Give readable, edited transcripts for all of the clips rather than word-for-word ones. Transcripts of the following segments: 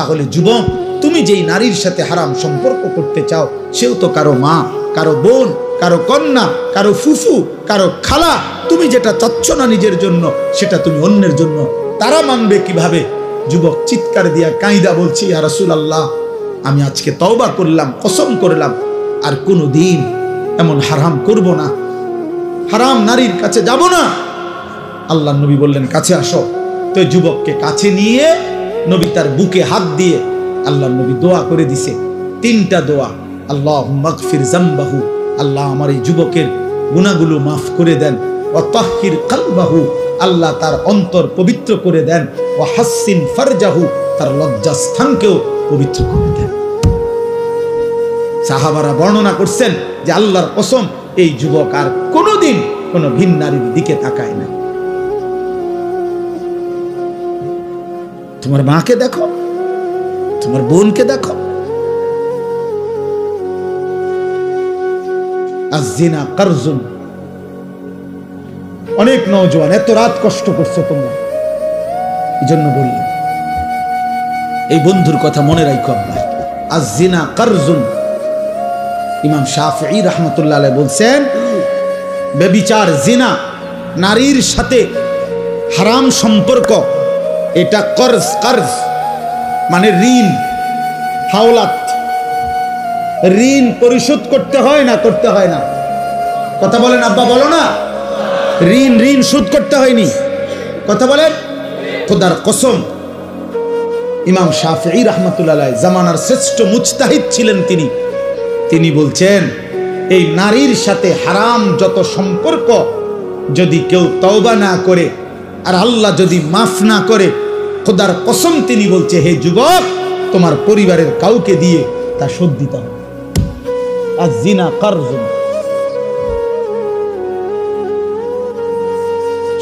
তাহলে যুবক, তুমি যেই নারীর সাথে হারাম সম্পর্ক করতে চাও সেও তো কারো মা, কারো বোন, কারো কন্যা, কারো ফুফু, কারো খালা। তুমি যেটা চাচ্ছ না নিজের জন্য, সেটা তুমি অন্যের জন্য। তারা মানবে কিভাবে? যুবক চিৎকার দিয়া কাঁইদা বলছি, ইয়া রাসূলুল্লাহ, আমি আজকে তওবা করলাম, কসম করলাম আর কোনোদিন এমন হারাম করব না, হারাম নারীর কাছে যাব না। আল্লাহর নবী বললেন, কাছে আসো। তো যুবককে কাছে নিয়ে নবী তার বুকে হাত দিয়ে আল্লাহর নবী দোয়া করে দিছে, 3টা দোয়া। আল্লাহুম্মা গফির যামবাহু, আল্লাহ আমার এই যুবকের গুনাহগুলো মাফ করে দেন। ওয়া তাহহির কলবাহু, আল্লাহ তার অন্তর পবিত্র করে দেন। ওয়া হাসসিন ফারজাহু, তার লজ্জাস্থানকেও পবিত্র করে দেন। সাহাবারা বর্ণনা করছেন যে আল্লাহর কসম, এই যুবক আর কোনোদিন কোনো ভিন নারীর দিকে তাকায় না। তোমার মাকে দেখো, তোমার বোনকে দেখো। আয-যিনা কারজুন। অনেক নওজোয়ান এত রাত কষ্ট করছো তোমরা, এই জন্য বললাম এই বন্ধুর কথা মনে রাখো। আব্বা, আয-যিনা কারজুন। ইমাম শাফিঈ রাহমাতুল্লাহ আলাইহি বলছেন, ব্যভিচার, জিনা, নারীর সাথে হারাম সম্পর্ক, এটা কর্জ। কর্জ মানে ঋণ, হাওলাত। ঋণ পরিশোধ করতে হয় না? করতে হয় না? কথা বলেন আব্বা, বলো না। ঋণ শোধ করতে হয়নি, কথা বলেন। খোদার কসম, ইমাম শাফিঈ রাহমাতুল্লাহ আলাইহি জামানার শ্রেষ্ঠ মুজতাহিদ ছিলেন তিনি বলছেন, এই নারীর সাথে হারাম যত সম্পর্ক যদি কেউ তওবা না করে আর আল্লাহ যদি মাফ না করে, খোদার কসম তিনি বলছে, হে যুবক, তোমার পরিবারের কাউকে দিয়ে তা শোধ দিতে হবে। আয-যিনা কারজুন,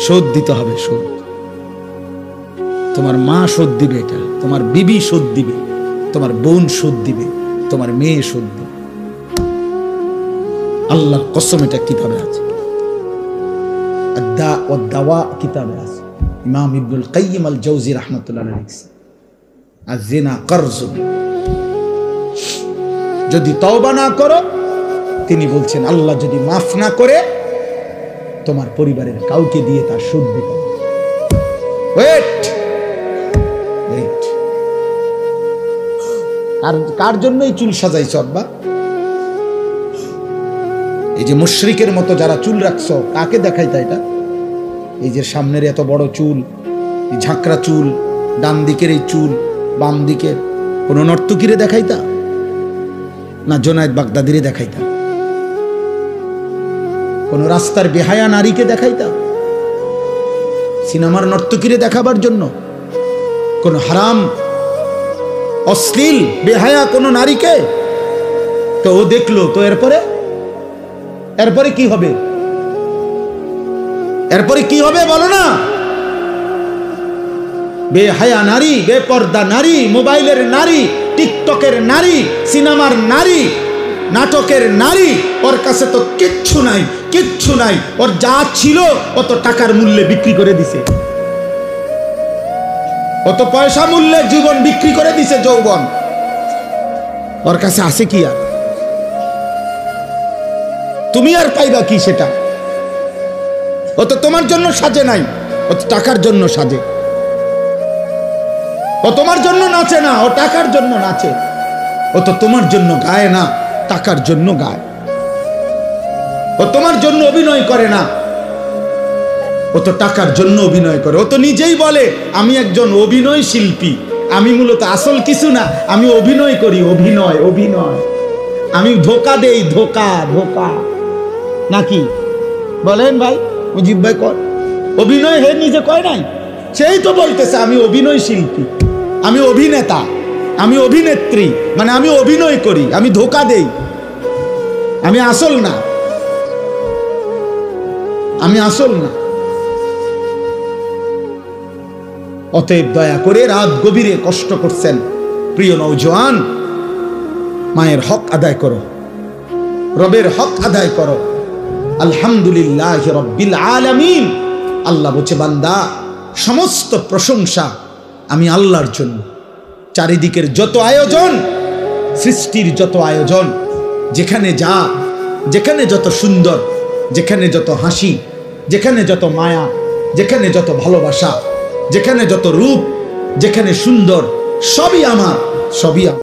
শোধ দিতে হবে। শোধ তোমার মা শোধ দিবে, এটা তোমার বিবি শোধ দিবে, তোমার বোন শোধ দিবে, তোমার মেয়ে শোধ দিবে। আল্লাহর কসম, এটা কিতাবে আছে, আদ-দা ওয়াদ-দাওয়া কিতাবে আছে। ইমাম ইবনুল কাইয়িম আল জাওজি রাহমাতুল্লাহ আলাইহি লিখছেন, আয-যিনা কারজুন। যদি তওবা না করো, তিনি বলছেন আল্লাহ যদি মাফ না করে, তোমার পরিবারের কাউকে দিয়ে তার শোধ দিতে হবে। ওয়েট, কার জন্য এই চুল সাজাইছ আব্বা? এই যে মুশরিকের মতো যারা চুল রাখছো, কাকে দেখাইতা এটা? এই যে সামনের এত বড় চুল, এই ঝাঁকড়া চুল, ডান দিকের এই চুল, বাম দিকের, কোন নর্তকীরে দেখাইতা না জোনায়েদ বাগদাদিরে দেখাইতা? কোন রাস্তার বেহায়া নারীকে দেখাইতা? সিনেমার নর্তকীরে দেখাবার জন্য? কোন হারাম অশ্লীল বেহায়া কোন নারীকে? তো ও দেখলো, তো এরপরে কি হবে? এরপরে কি হবে বলো না? বেহায়া নারী, বেপর্দা নারী, মোবাইলের নারী, টিকটকের নারী, সিনেমার নারী, নাটকের নারী, ওর কাছে তো কিচ্ছু নাই, কিচ্ছু নাই। ওর যা ছিল অত টাকার মূল্যে বিক্রি করে দিছে, অত পয়সা মূল্যে জীবন বিক্রি করে দিছে, যৌবন। ওর কাছে আছে কি আর? তুমি আর পাইবা কি সেটা? ও তো তোমার জন্য সাজে নাই, ও তো টাকার জন্য সাজে। ও তোমার জন্য নাচে না, ও টাকার জন্য নাচে। ও তো তোমার জন্য গায় না, টাকার জন্য গায়। ও তোমার জন্য অভিনয় করে না, ও তো টাকার জন্য অভিনয় করে। ও তো নিজেই বলে, আমি একজন অভিনয় শিল্পী, আমি মূলত আসল কিছু না, আমি অভিনয় করি, অভিনয়। আমি ধোকা দেই, ধোকা নাকি বলেন ভাই? মুজিব ভাই কর অভিনয়, হে নিজে কয় নাই? সেই তো বলতেছে আমি অভিনয় শিল্পী, আমি অভিনেতা, আমি অভিনেত্রী, মানে আমি অভিনয় করি, আমি ধোকা দেই, আমি আসল না, আমি আসল না। অতএব দয়া করে রাত গভীরে কষ্ট করছেন প্রিয় নওজোয়ান, মায়ের হক আদায় করো, রবের হক আদায় করো। আলহামদুলিল্লাহ রাব্বিল আলামিন। আল্লাহ বলছে, বান্দা, সমস্ত প্রশংসা আমি আল্লাহর জন্য। চারিদিকের যত আয়োজন, সৃষ্টির যত আয়োজন, যেখানে যা, যেখানে যত সুন্দর, যেখানে যত হাসি, যেখানে যত মায়া, যেখানে যত ভালোবাসা, যেখানে যত রূপ, যেখানে সুন্দর, সবই আমার, সবই আমার।